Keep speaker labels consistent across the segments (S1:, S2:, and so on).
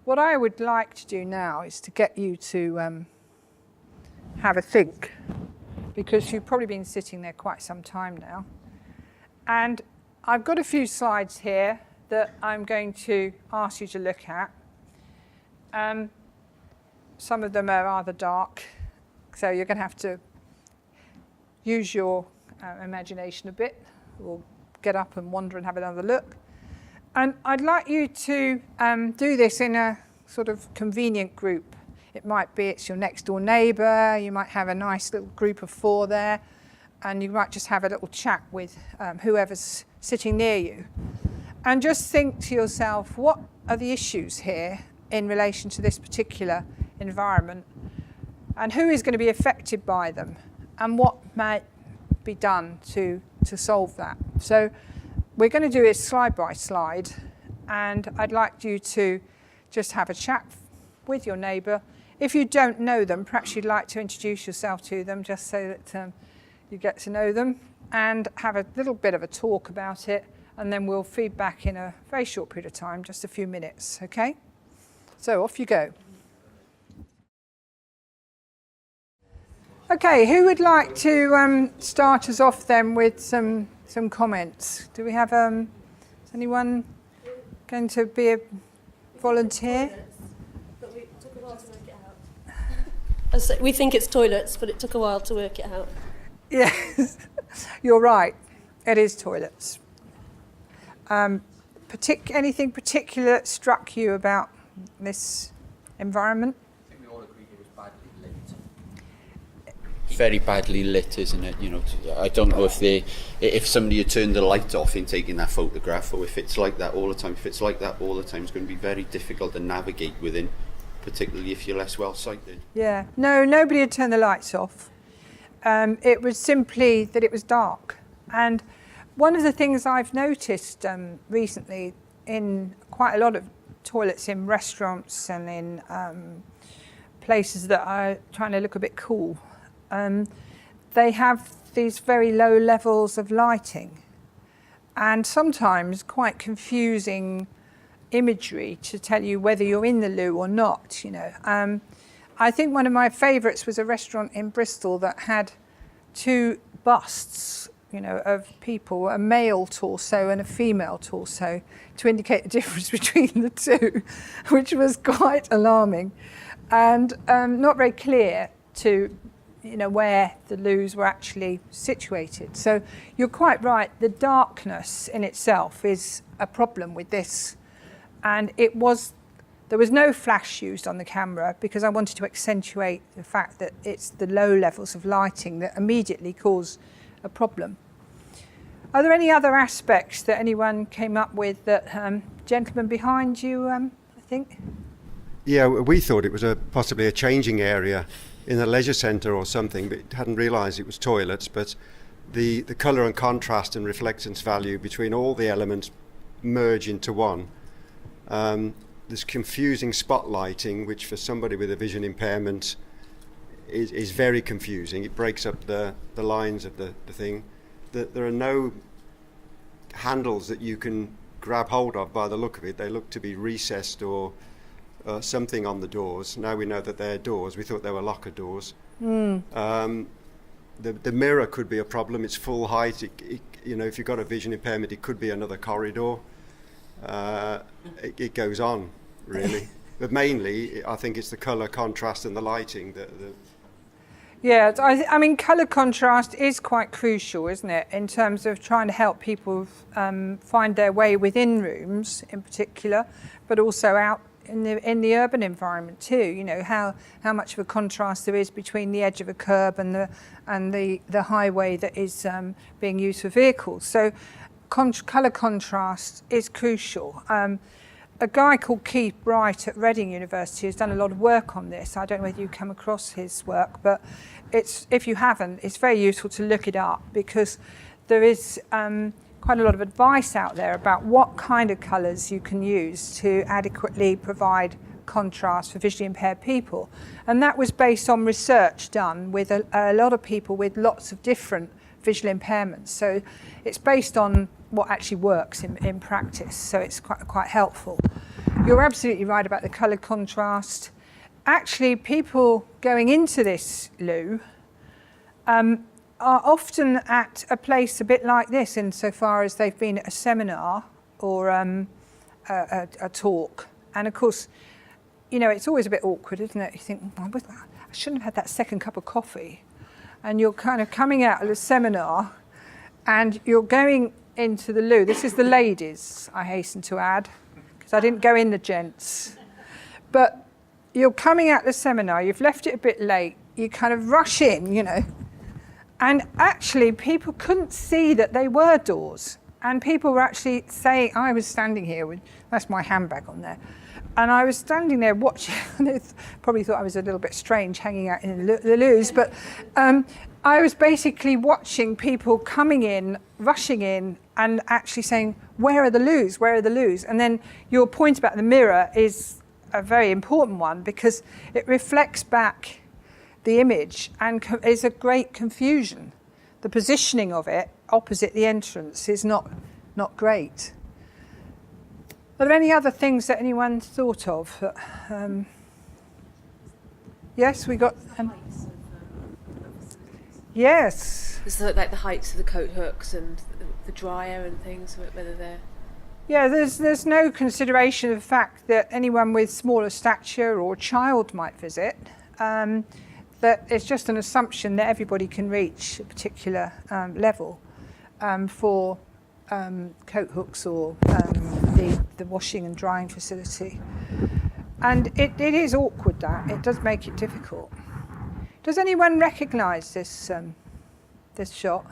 S1: what I would like to do now is to get you to have a think, because you've probably been sitting there quite some time now. And I've got a few slides here that I'm going to ask you to look at. Some of them are rather dark, so you're going to have to use your imagination a bit, or get up and wander and have another look. And I'd like you to do this in a sort of convenient group. It might be it's your next door neighbour, you might have a nice little group of 4 there, and you might just have a little chat with whoever's sitting near you. And just think to yourself, what are the issues here in relation to this particular environment, and who is going to be affected by them, and what might be done to solve that. So we're going to do it slide by slide, and I'd like you to just have a chat with your neighbour. If you don't know them, perhaps you'd like to introduce yourself to them, just so that you get to know them, and have a little bit of a talk about it, and then we'll feed back in a very short period of time, just a few minutes, okay? So off you go. Okay, who would like to start us off then with some comments? Do we have, is anyone going to be a volunteer?
S2: But we took a while to work it out. We think it's toilets, but it took a while to work it out.
S1: Yes, you're right. It is toilets. Anything particular that struck you about this environment?
S3: I think we all agreed it was badly lit. Very badly lit, isn't it? You know, I don't know if somebody had turned the light off in taking that photograph, or if it's like that all the time. If it's like that all the time, it's going to be very difficult to navigate within, particularly if you're less well sighted.
S1: Yeah, no, nobody had turned the lights off. It was simply that it was dark. And one of the things I've noticed recently in quite a lot of toilets in restaurants and in places that are trying to look a bit cool, they have these very low levels of lighting, and sometimes quite confusing imagery to tell you whether you're in the loo or not, you know. I think one of my favourites was a restaurant in Bristol that had 2 busts, you know, of people, a male torso and a female torso, to indicate the difference between the 2, which was quite alarming, and not very clear to, you know, where the loos were actually situated. So you're quite right, the darkness in itself is a problem with this, and there was no flash used on the camera because I wanted to accentuate the fact that it's the low levels of lighting that immediately cause a problem. Are there any other aspects that anyone came up with that, gentleman behind you, I think?
S4: Yeah, we thought it was possibly a changing area in a leisure centre or something, but hadn't realised it was toilets. But the colour and contrast and reflectance value between all the elements merge into one. This confusing spotlighting, which for somebody with a vision impairment is very confusing. It breaks up the lines of the thing. There are no handles that you can grab hold of by the look of it. They look to be recessed or something on the doors. Now we know that they're doors. We thought they were locker doors. The mirror could be a problem. It's full height. You know, if you've got a vision impairment, it could be another corridor. It goes on, really. But mainly, I think it's the colour contrast and the lighting that.
S1: Yeah, I mean, colour contrast is quite crucial, isn't it, in terms of trying to help people find their way within rooms, in particular, but also out in the urban environment too. You know, how much of a contrast there is between the edge of a curb and the highway that is being used for vehicles. So, colour contrast is crucial. A guy called Keith Bright at Reading University has done a lot of work on this. I don't know whether you come across his work, but if you haven't, it's very useful to look it up, because there is quite a lot of advice out there about what kind of colours you can use to adequately provide contrast for visually impaired people. And that was based on research done with a lot of people with lots of different visual impairments. So it's based on what actually works in practice, so it's quite helpful. you're absolutely right about the colour contrast. Actually, people going into this loo are often at a place a bit like this, insofar as they've been at a seminar or a talk. And of course, you know, it's always a bit awkward, isn't it? You think, oh, I shouldn't have had that second cup of coffee. And you're kind of coming out of the seminar and you're going into the loo. This is the ladies, I hasten to add, because I didn't go in the gents. But you're coming out the seminar, you've left it a bit late, you kind of rush in, you know. And actually, people couldn't see that they were doors. And people were actually saying, I was standing here with, that's my handbag on there. And I was standing there watching, and they probably thought I was a little bit strange hanging out in the loos, but I was basically watching people coming in, rushing in, and actually saying, where are the loos, where are the loos? And then your point about the mirror is a very important one, because it reflects back the image and is a great confusion. The positioning of it opposite the entrance is not great. Are there any other things that anyone thought of? Yes, we got. Yes.
S5: It's like the heights of the coat hooks and the dryer and things, whether they're.
S1: Yeah, there's no consideration of the fact that anyone with smaller stature or child might visit. That it's just an assumption that everybody can reach a particular level for coat hooks or the washing and drying facility. And it is awkward, that. It does make it difficult. Does anyone recognise this shot?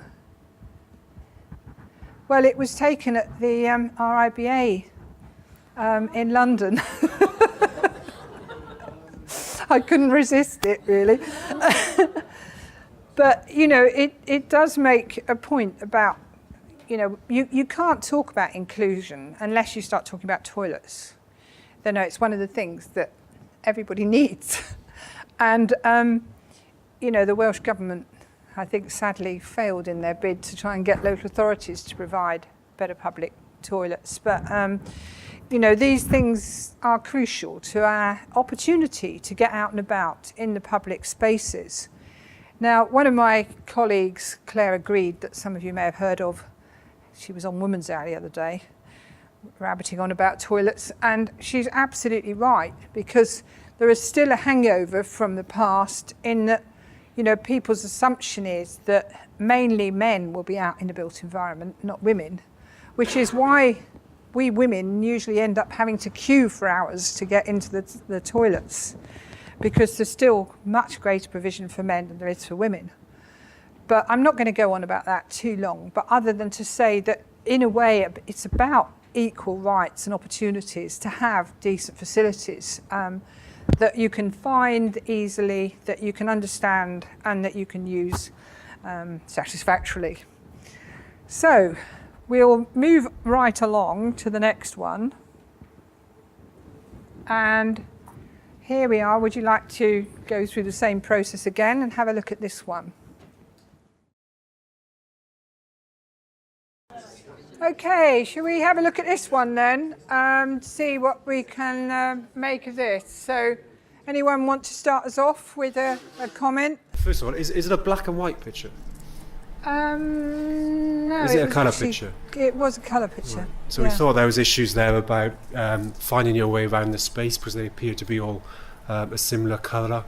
S1: Well, it was taken at the RIBA in London. I couldn't resist it, really. But, you know, it does make a point about, you know, you can't talk about inclusion unless you start talking about toilets. Then it's one of the things that everybody needs. And, you know, the Welsh Government, I think, sadly failed in their bid to try and get local authorities to provide better public toilets. But, you know, these things are crucial to our opportunity to get out and about in the public spaces. Now, one of my colleagues, Claire Agreed, that some of you may have heard of, she was on Women's Hour the other day, rabbiting on about toilets, and she's absolutely right, because there is still a hangover from the past in that, you know, people's assumption is that mainly men will be out in the built environment, not women, which is why we women usually end up having to queue for hours to get into the toilets, because there's still much greater provision for men than there is for women. But I'm not going to go on about that too long, but other than to say that in a way it's about equal rights and opportunities to have decent facilities that you can find easily, that you can understand, and that you can use satisfactorily. So we'll move right along to the next one. And here we are. Would you like to go through the same process again and have a look at this one? Okay, shall we have a look at this one then, see what we can make of this. So, anyone want to start us off with a comment?
S6: First of all, is it a black and white picture?
S1: No.
S6: Is it a colour
S1: actually,
S6: picture?
S1: It was a colour picture.
S6: Right. So
S1: yeah.
S6: we thought there was issues there about finding your way around the space, because they appear to be all a similar colour,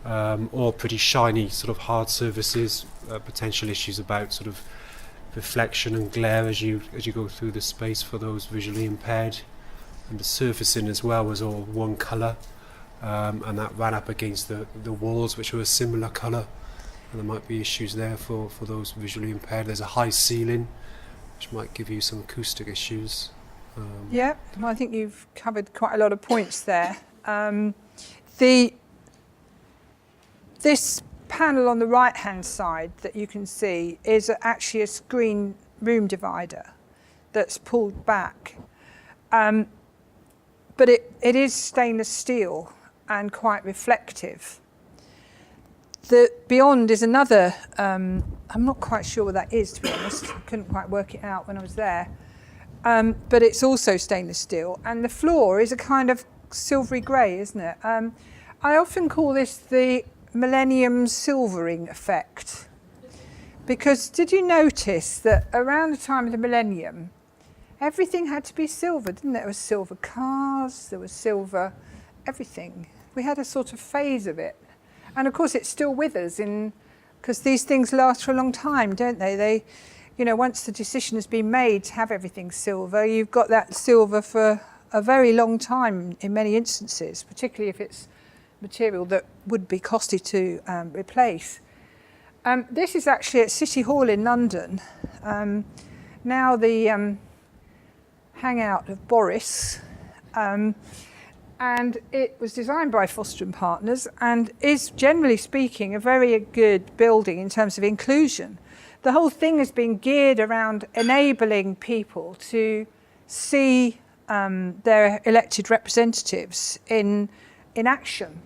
S6: all pretty shiny, sort of hard surfaces. Potential issues about sort of reflection and glare as you go through the space for those visually impaired, and the surfacing as well was all one colour, and that ran up against the walls, which were a similar colour, and there might be issues there for those visually impaired. There's a high ceiling, which might give you some acoustic issues.
S1: Yeah, well, I think you've covered quite a lot of points there. This panel on the right hand side that you can see is actually a screen room divider that's pulled back, but it is stainless steel and quite reflective. The beyond is another, I'm not quite sure what that is, to be honest. I couldn't quite work it out when I was there. but it's also stainless steel. And the floor is a kind of silvery grey, isn't it? I often call this the Millennium Silvering effect. Because did you notice that around the time of the millennium, everything had to be silver, didn't it? There was silver cars, there was silver everything. We had a sort of phase of it. And of course it's still with us because these things last for a long time, don't they? They, once the decision has been made to have everything silver, you've got that silver for a very long time in many instances, particularly if it's material that would be costly to replace. This is actually at City Hall in London, now the hangout of Boris, and it was designed by Foster & Partners and is, generally speaking, a very good building in terms of inclusion. The whole thing has been geared around enabling people to see their elected representatives in action.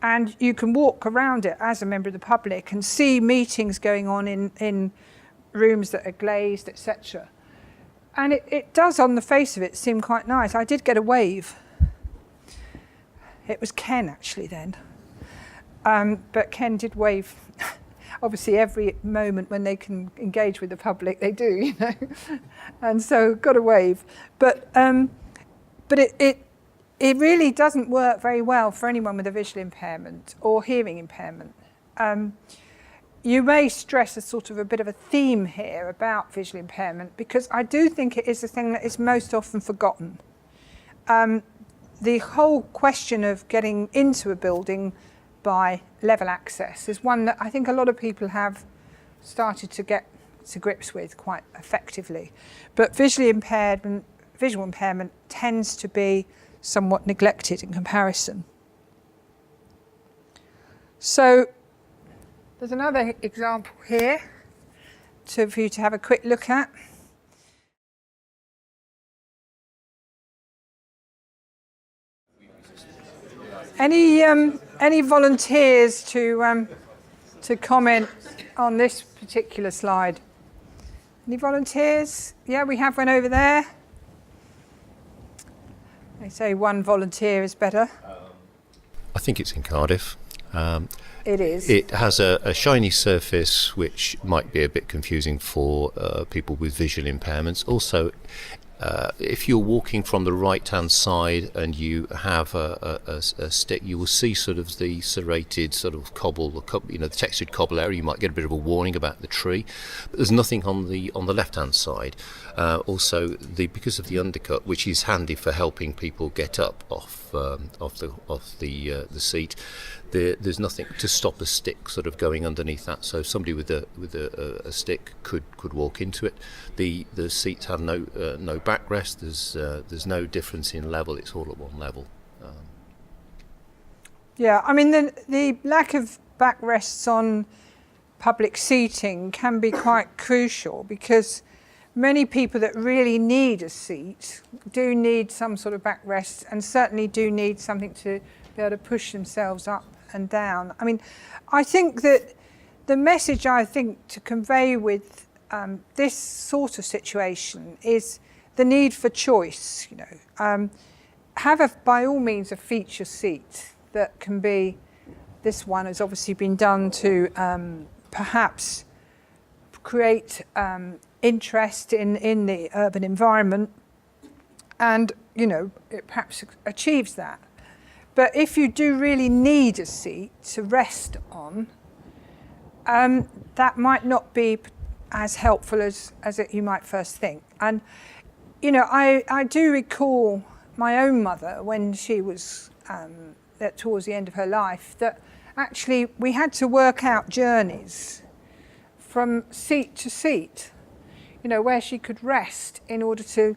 S1: And you can walk around it as a member of the public and see meetings going on in rooms that are glazed, etc. And it does, on the face of it, seem quite nice. I did get a wave. It was Ken, actually, then. But Ken did wave. Obviously, every moment when they can engage with the public, they do, And so, got a wave. But it really doesn't work very well for anyone with a visual impairment or hearing impairment. You may stress a sort of a bit of a theme here about visual impairment because I do think it is the thing that is most often forgotten. The whole question of getting into a building by level access is one that I think a lot of people have started to get to grips with quite effectively. But visual impairment tends to be somewhat neglected in comparison. So there's another example here for you to have a quick look at. Any volunteers to comment on this particular slide? Any volunteers? Yeah, we have one over there. They say one volunteer is better.
S7: I think it's in Cardiff.
S1: It is.
S7: It has a shiny surface which might be a bit confusing for people with visual impairments. Also, if you're walking from the right-hand side and you have a stick, you will see sort of the serrated sort of cobble, the textured cobble area. You might get a bit of a warning about the tree, but there's nothing on the left-hand side. Also, because of the undercut, which is handy for helping people get up off the seat. There's nothing to stop a stick sort of going underneath that. So somebody with a stick could walk into it. The seats have no backrest. There's no difference in level. It's all at one level.
S1: Yeah, I mean the lack of backrests on public seating can be quite crucial because many people that really need a seat do need some sort of backrest and certainly do need something to be able to push themselves up and down. I mean, I think that the message to convey with this sort of situation is the need for choice. Have by all means a feature seat that can be. This one has obviously been done to perhaps create interest in the urban environment, and it perhaps achieves that. But if you do really need a seat to rest on, that might not be as helpful as you might first think. And I do recall my own mother when she was towards the end of her life, that actually we had to work out journeys from seat to seat, where she could rest in order to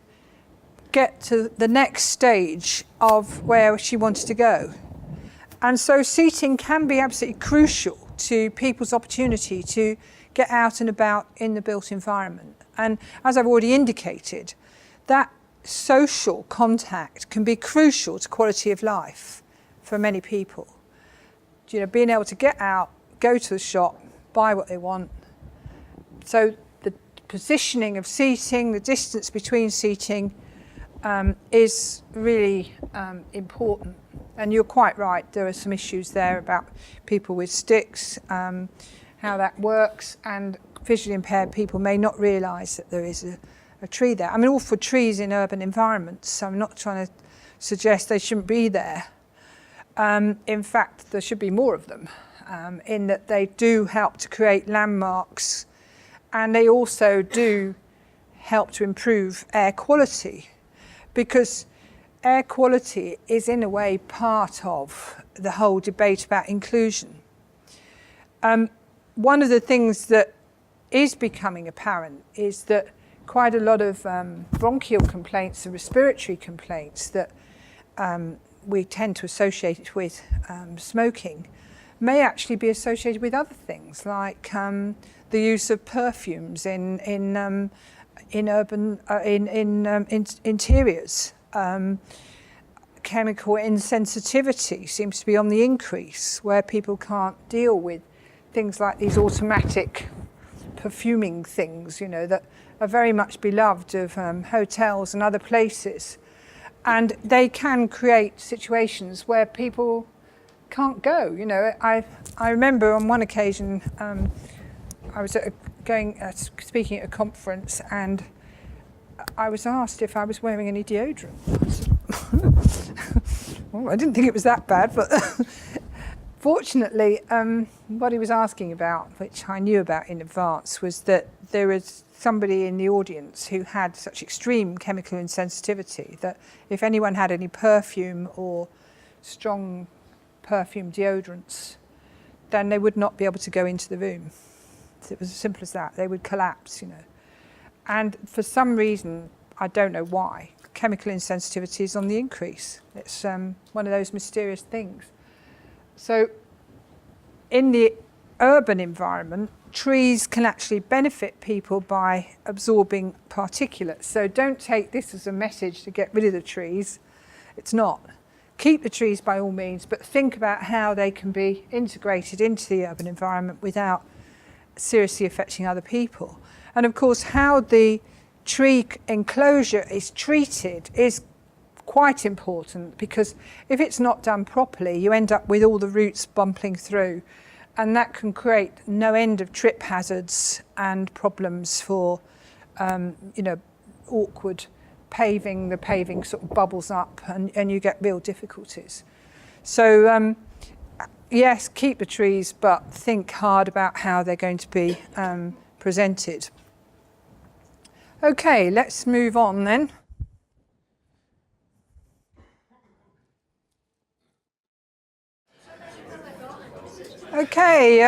S1: get to the next stage of where she wanted to go. And so seating can be absolutely crucial to people's opportunity to get out and about in the built environment. And as I've already indicated, that social contact can be crucial to quality of life for many people. Being able to get out, go to the shop, buy what they want. So the positioning of seating, the distance between seating is really important. And you're quite right, there are some issues there about people with sticks, how that works, and visually impaired people may not realise that there is a tree there. I'm all for trees in urban environments, so I'm not trying to suggest they shouldn't be there. In fact, there should be more of them, in that they do help to create landmarks, and they also do help to improve air quality, because air quality is in a way part of the whole debate about inclusion. One of the things that is becoming apparent is that quite a lot of bronchial complaints and respiratory complaints that we tend to associate with smoking may actually be associated with other things, like the use of perfumes in urban interiors. Chemical insensitivity seems to be on the increase, where people can't deal with things like these automatic perfuming things, you know, that are very much beloved of hotels and other places. And they can create situations where people can't go. You know, I remember on one occasion I was speaking at a conference, and I was asked if I was wearing any deodorant. I said, well, I didn't think it was that bad, but fortunately, what he was asking about, which I knew about in advance, was that there was somebody in the audience who had such extreme chemical insensitivity that if anyone had any perfume or strong perfume deodorants, then they would not be able to go into the room. So it was as simple as that. They would collapse, you know. And for some reason, I don't know why, chemical insensitivity is on the increase. It's one of those mysterious things. So in the urban environment, trees can actually benefit people by absorbing particulates. So don't take this as a message to get rid of the trees. It's not. Keep the trees by all means, but think about how they can be integrated into the urban environment without seriously affecting other people. And of course, how the tree enclosure is treated is quite important, because if it's not done properly, you end up with all the roots bumping through, and that can create no end of trip hazards and problems for, awkward paving. The paving sort of bubbles up, and you get real difficulties. So, yes, keep the trees, but think hard about how they're going to be presented. Okay, let's move on then. Okay,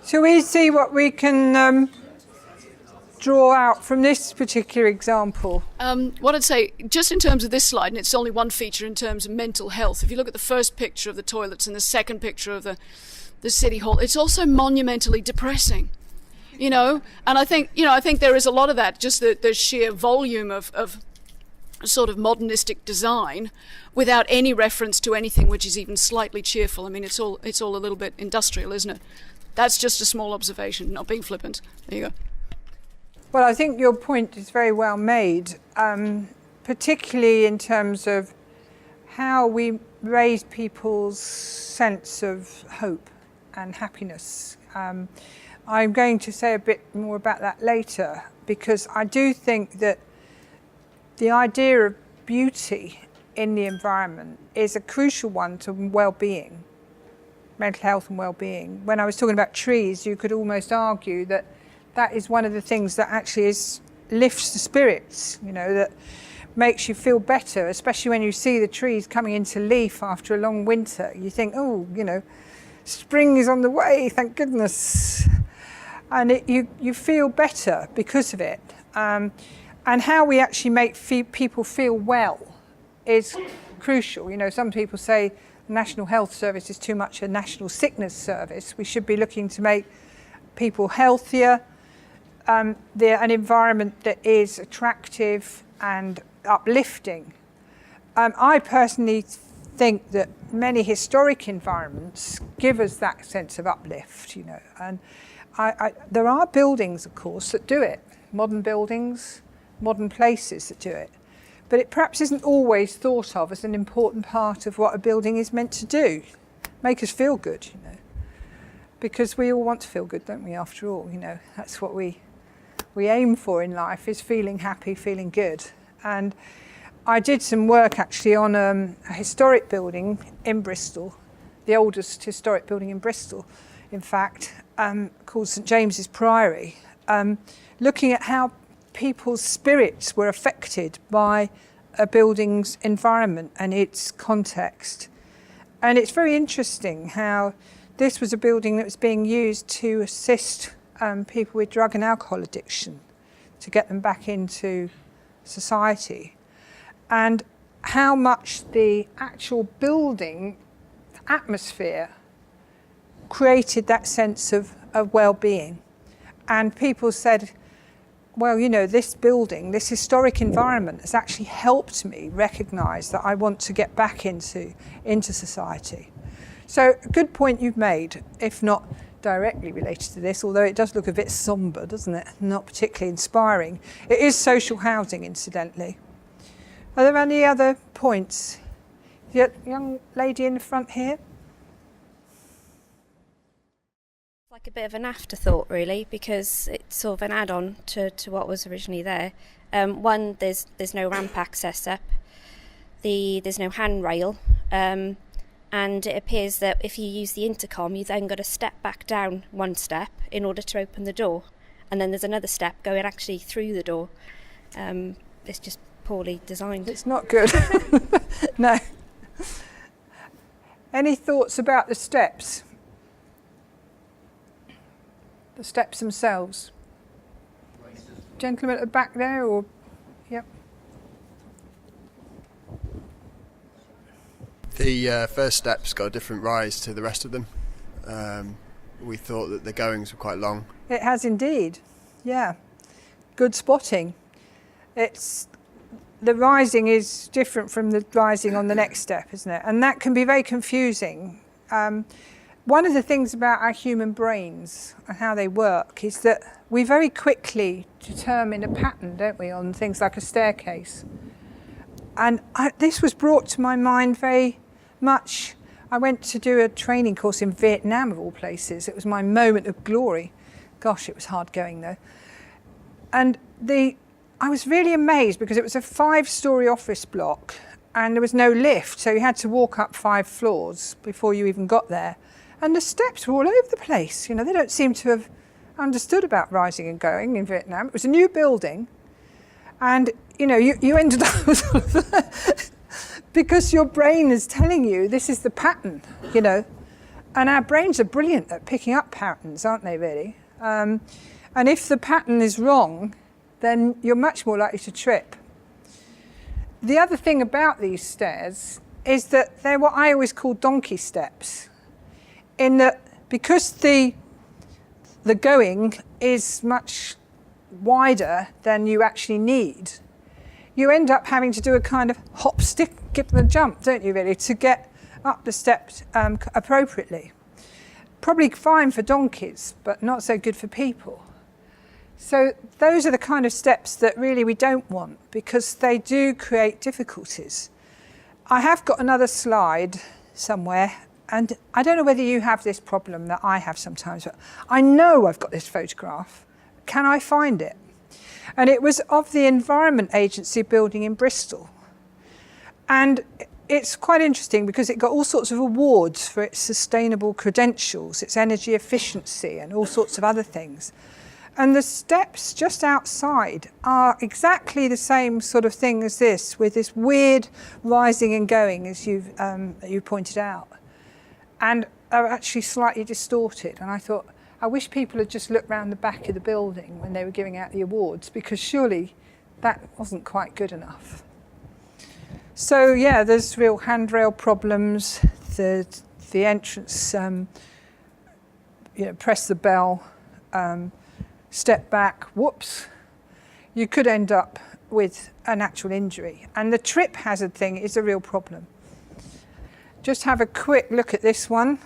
S1: shall we see what we can draw out from this particular example?
S8: What I'd say, just in terms of this slide, and it's only one feature in terms of mental health, if you look at the first picture of the toilets and the second picture of the city hall, it's also monumentally depressing, you know. And I think there is a lot of that, just the sheer volume of sort of modernistic design without any reference to anything which is even slightly cheerful. I mean, it's all a little bit industrial, isn't it? That's just a small observation, not being flippant. There you go.
S1: Well, I think your point is very well made, particularly in terms of how we raise people's sense of hope and happiness. I'm going to say a bit more about that later, because I do think that the idea of beauty in the environment is a crucial one to well-being, mental health and well-being. When I was talking about trees, you could almost argue that that is one of the things that actually lifts the spirits, you know, that makes you feel better, especially when you see the trees coming into leaf after a long winter. You think, oh, you know, spring is on the way, thank goodness. And you feel better because of it. And how we actually make people feel well is crucial. You know, some people say the National Health Service is too much a national sickness service. We should be looking to make people healthier, an environment that is attractive and uplifting. I personally think that many historic environments give us that sense of uplift, you know, and There are buildings, of course, that do it. Modern buildings, modern places that do it. But it perhaps isn't always thought of as an important part of what a building is meant to do. Make us feel good, you know. Because we all want to feel good, don't we, after all? You know, that's what we aim for in life, is feeling happy, feeling good. And I did some work actually on a historic building in Bristol, the oldest historic building in Bristol, in fact, called St James's Priory, looking at how people's spirits were affected by a building's environment and its context. And it's very interesting how this was a building that was being used to assist people with drug and alcohol addiction, to get them back into society, and how much the actual building atmosphere created that sense of well-being. And people said, well, you know, this building, this historic environment has actually helped me recognise that I want to get back into society. So a good point you've made, if not directly related to this, although it does look a bit sombre, doesn't it? Not particularly inspiring. It is social housing, incidentally. Are there any other points? The young lady in the front here.
S9: Like a bit of an afterthought, really, because it's sort of an add-on to what was originally there. One, there's no ramp access up. There's no handrail. And it appears that if you use the intercom, you then got to step back down one step in order to open the door. And then there's another step going actually through the door. It's just poorly designed.
S1: It's not good. No. Any thoughts about the steps? The steps themselves? Gentleman at the back there, or... Yep.
S10: The first step's got a different rise to the rest of them. We thought that the goings were quite long.
S1: It has indeed, yeah. Good spotting. The rising is different from the rising on the next step, isn't it? And that can be very confusing. One of the things about our human brains and how they work is that we very quickly determine a pattern, don't we, on things like a staircase. And this was brought to my mind very much. I went to do a training course in Vietnam, of all places. It was my moment of glory. Gosh, it was hard going though. And I was really amazed because it was a 5-storey office block and there was no lift, so you had to walk up 5 floors before you even got there. And the steps were all over the place. You know, they don't seem to have understood about rising and going in Vietnam. It was a new building, and you know, you ended up because your brain is telling you this is the pattern, you know. And our brains are brilliant at picking up patterns, aren't they, really? And if the pattern is wrong, then you're much more likely to trip. The other thing about these stairs is that they're what I always call donkey steps, in that because the going is much wider than you actually need, you end up having to do a kind of hop, skip and jump, don't you, really, to get up the steps appropriately. Probably fine for donkeys, but not so good for people. So those are the kind of steps that really we don't want, because they do create difficulties. I have got another slide somewhere, and I don't know whether you have this problem that I have sometimes, but I know I've got this photograph. Can I find it? And it was of the Environment Agency building in Bristol. And it's quite interesting because it got all sorts of awards for its sustainable credentials, its energy efficiency, and all sorts of other things. And the steps just outside are exactly the same sort of thing as this, with this weird rising and going, as you pointed out, and are actually slightly distorted. And I thought, I wish people had just looked round the back of the building when they were giving out the awards, because surely that wasn't quite good enough. So yeah, there's real handrail problems. The entrance, press the bell, step back, whoops. You could end up with an actual injury. And the trip hazard thing is a real problem. Just have a quick look at this one.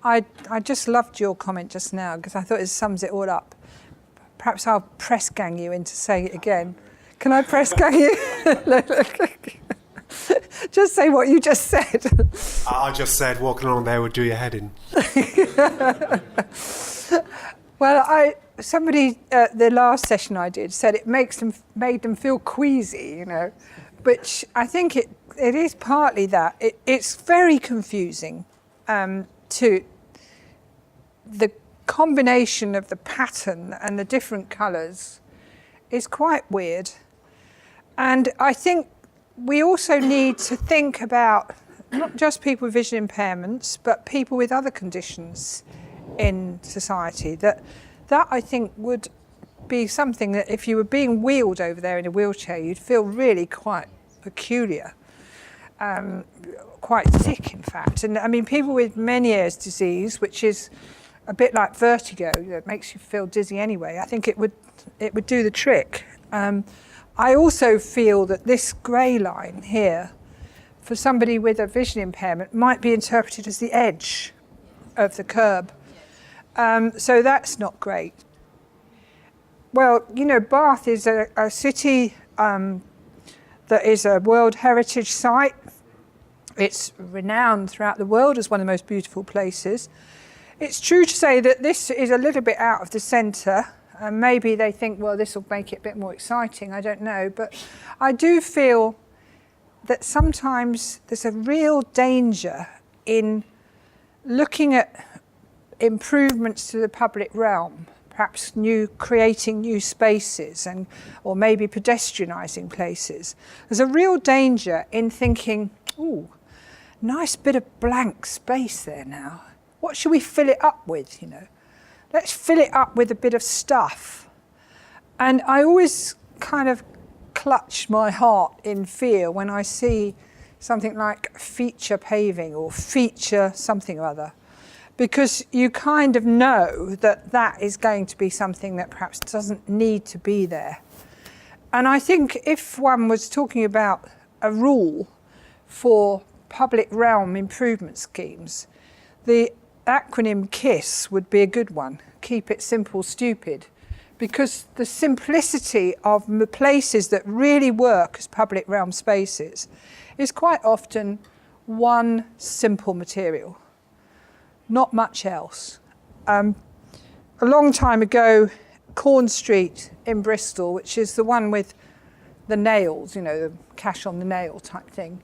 S1: I just loved your comment just now because I thought it sums it all up. Perhaps I'll press gang you into saying it again. Can I press gang you? Just say what you just said.
S6: I just said walking along there would do your head in.
S1: Well, somebody at the last session I did said it made them feel queasy, you know, which I think it is partly that. It's very confusing to the combination of the pattern and the different colours is quite weird. And I think we also need to think about not just people with vision impairments, but people with other conditions in society. That I think would be something that if you were being wheeled over there in a wheelchair, you'd feel really quite peculiar, quite sick, in fact. And I mean, people with Meniere's disease, which is a bit like vertigo, that makes you feel dizzy anyway, I think it would do the trick. I also feel that this grey line here, for somebody with a vision impairment, might be interpreted as the edge of the curb. So that's not great. Well, you know, Bath is a city that is a World Heritage Site. It's renowned throughout the world as one of the most beautiful places. It's true to say that this is a little bit out of the centre. Maybe they think, well, this will make it a bit more exciting. I don't know. But I do feel that sometimes there's a real danger in looking at improvements to the public realm, perhaps creating new spaces or maybe pedestrianising places. There's a real danger in thinking, ooh, nice bit of blank space there now. What should we fill it up with, you know? Let's fill it up with a bit of stuff. And I always kind of clutch my heart in fear when I see something like feature paving or feature something or other, because you kind of know that is going to be something that perhaps doesn't need to be there. And I think if one was talking about a rule for public realm improvement schemes, the acronym KISS would be a good one. Keep it simple, stupid. Because the simplicity of the places that really work as public realm spaces is quite often one simple material, not much else. A long time ago, Corn Street in Bristol, which is the one with the nails, you know, the cash on the nail type thing,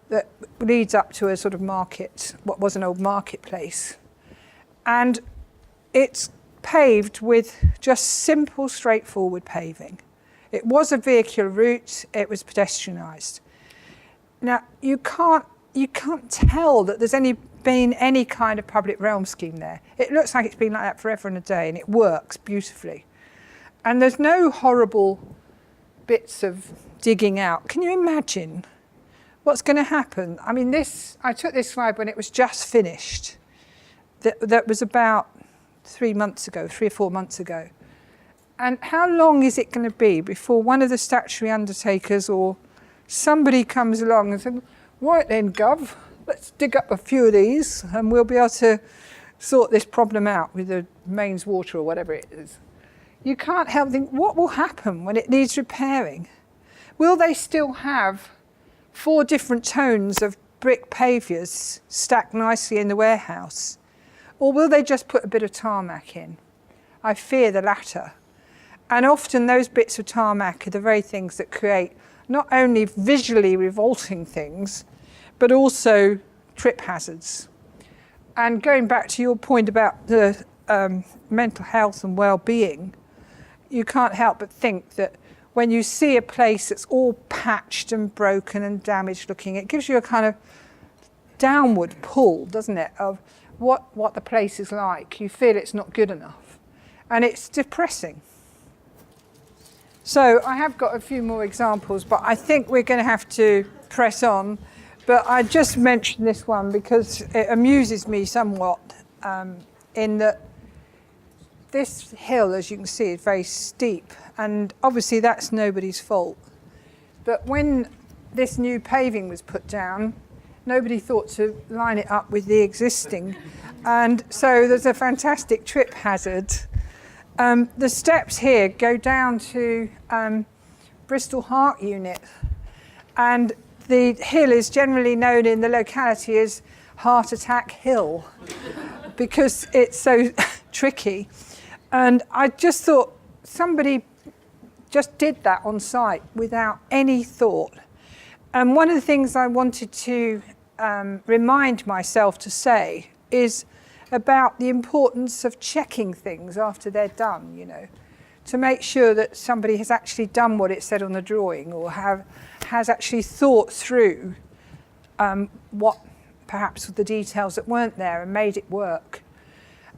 S1: that leads up to a sort of market, what was an old marketplace. And it's paved with just simple, straightforward paving. It was a vehicular route, it was pedestrianised. Now, you can't tell that there's been any kind of public realm scheme there. It looks like it's been like that forever and a day, and it works beautifully. And there's no horrible bits of digging out. Can you imagine what's going to happen? I mean, I took this slide when it was just finished. That was about 3 or 4 months ago. And how long is it going to be before one of the statutory undertakers or somebody comes along and says, right then, Gov, let's dig up a few of these and we'll be able to sort this problem out with the mains water or whatever it is. You can't help think, what will happen when it needs repairing? Will they still have 4 different tones of brick pavers stacked nicely in the warehouse? Or will they just put a bit of tarmac in? I fear the latter. And often those bits of tarmac are the very things that create not only visually revolting things, but also trip hazards. And going back to your point about the mental health and well-being, you can't help but think that when you see a place that's all patched and broken and damaged looking, it gives you a kind of downward pull, doesn't it, of what the place is like. You feel it's not good enough. And it's depressing. So I have got a few more examples, but I think we're going to have to press on. But I just mentioned this one because it amuses me somewhat in that this hill, as you can see, is very steep. And obviously that's nobody's fault. But when this new paving was put down, Nobody thought to line it up with the existing. And so there's a fantastic trip hazard. The steps here go down to Bristol Heart Unit. And the hill is generally known in the locality as Heart Attack Hill because it's so tricky. And I just thought somebody just did that on site without any thought. And one of the things I wanted to remind myself to say is about the importance of checking things after they're done, you know, to make sure that somebody has actually done what it said on the drawing or has actually thought through what perhaps the details that weren't there and made it work.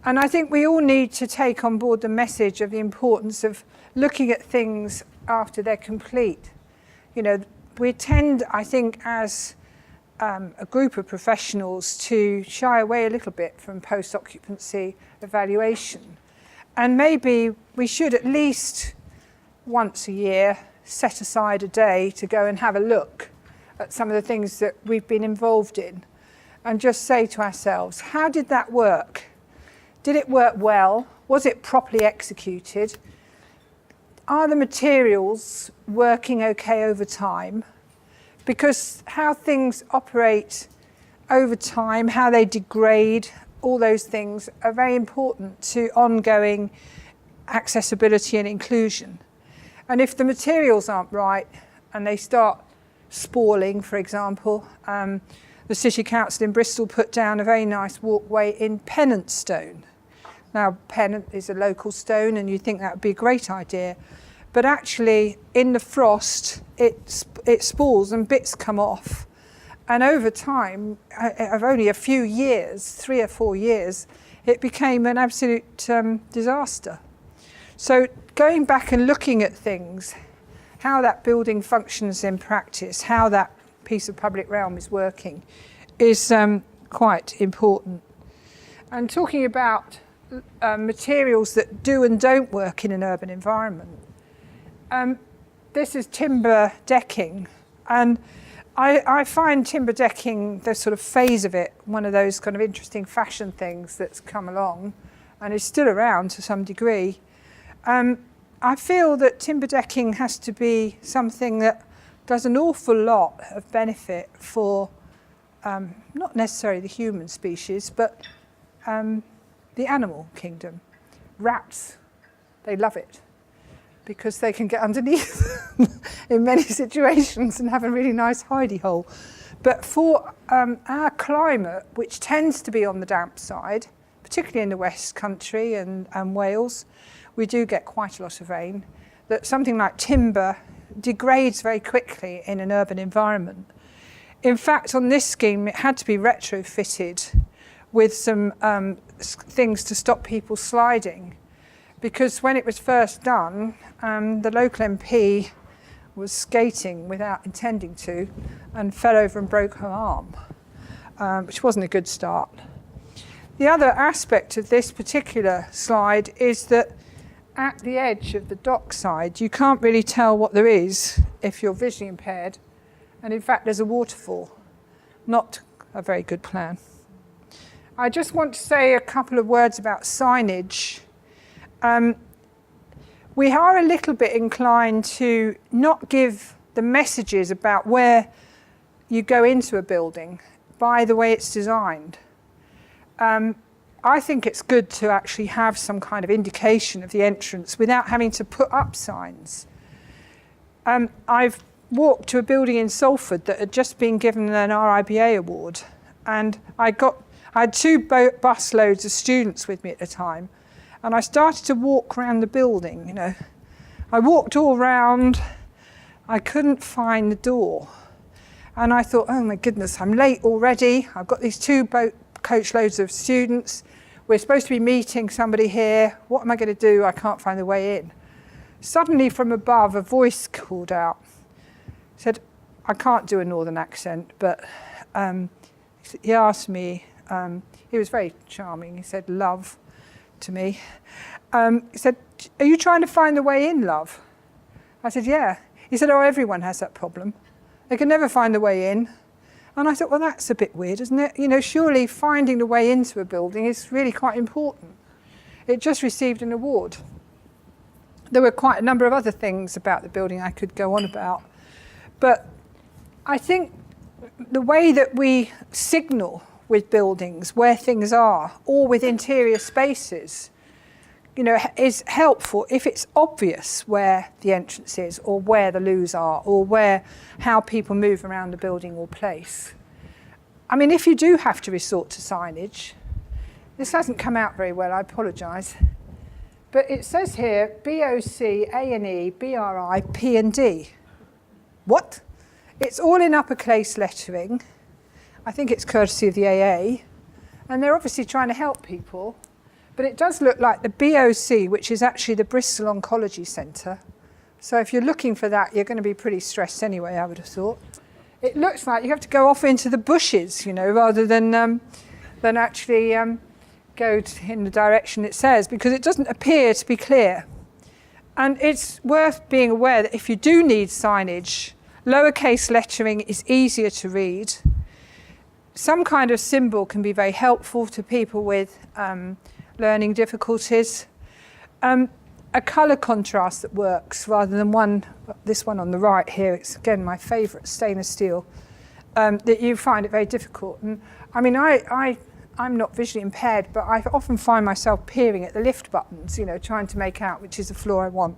S1: And I think we all need to take on board the message of the importance of looking at things after they're complete. You know, we tend, I think, as a group of professionals to shy away a little bit from post-occupancy evaluation. And maybe we should at least once a year set aside a day to go and have a look at some of the things that we've been involved in and just say to ourselves, how did that work? Did it work well? Was it properly executed? Are the materials working okay over time? Because how things operate over time, how they degrade, all those things are very important to ongoing accessibility and inclusion. And if the materials aren't right and they start spalling, for example, the City Council in Bristol put down a very nice walkway in Pennant stone. Now, Pennant is a local stone and you think that would be a great idea. But actually, in the frost, it spalls and bits come off. And over time, of only a few years, 3 or 4 years, it became an absolute disaster. So going back and looking at things, how that building functions in practice, how that piece of public realm is working, is quite important. And talking about materials that do and don't work in an urban environment, this is timber decking, and I find timber decking, the sort of phase of it, one of those kind of interesting fashion things that's come along and is still around to some degree. I feel that timber decking has to be something that does an awful lot of benefit for not necessarily the human species, but the animal kingdom. Rats, they love it, because they can get underneath in many situations and have a really nice hidey hole. But for our climate, which tends to be on the damp side, particularly in the West Country and Wales, we do get quite a lot of rain, that something like timber degrades very quickly in an urban environment. In fact, on this scheme, it had to be retrofitted with some things to stop people sliding, because when it was first done, the local MP was skating without intending to and fell over and broke her arm, which wasn't a good start. The other aspect of this particular slide is that at the edge of the dock side, you can't really tell what there is if you're visually impaired, and in fact there's a waterfall. Not a very good plan. I just want to say a couple of words about signage. We are a little bit inclined to not give the messages about where you go into a building by the way it's designed. I think it's good to actually have some kind of indication of the entrance without having to put up signs. I've walked to a building in Salford that had just been given an RIBA award, and I had 2 bus loads of students with me at the time, and I started to walk around the building, you know. I walked all round, I couldn't find the door. And I thought, oh my goodness, I'm late already. I've got these 2 coach loads of students. We're supposed to be meeting somebody here. What am I going to do? I can't find the way in. Suddenly from above, a voice called out. Said, I can't do a northern accent, but he asked me, he was very charming. He said, love, to me. He said, are you trying to find the way in, love? I said, yeah. He said, oh, everyone has that problem. They can never find the way in. And I thought, well, that's a bit weird, isn't it? You know, surely finding the way into a building is really quite important. It just received an award. There were quite a number of other things about the building I could go on about. But I think the way that we signal with buildings where things are, or with interior spaces, you know, is helpful if it's obvious where the entrance is, or where the loos are, or how people move around the building or place. I mean, if you do have to resort to signage, this hasn't come out very well, I apologise, but it says here BOC, A&E, BRI, P&D. What? It's all in uppercase lettering. I think it's courtesy of the AA, and they're obviously trying to help people. But it does look like the BOC, which is actually the Bristol Oncology Centre. So if you're looking for that, you're going to be pretty stressed anyway, I would have thought. It looks like you have to go off into the bushes, you know, rather than actually go in the direction it says, because it doesn't appear to be clear. And it's worth being aware that if you do need signage, lowercase lettering is easier to read. Some kind of symbol can be very helpful to people with learning difficulties. A colour contrast that works rather than this one on the right here, it's again my favourite, stainless steel, that you find it very difficult. And I mean, I'm not visually impaired, but I often find myself peering at the lift buttons, you know, trying to make out which is the floor I want.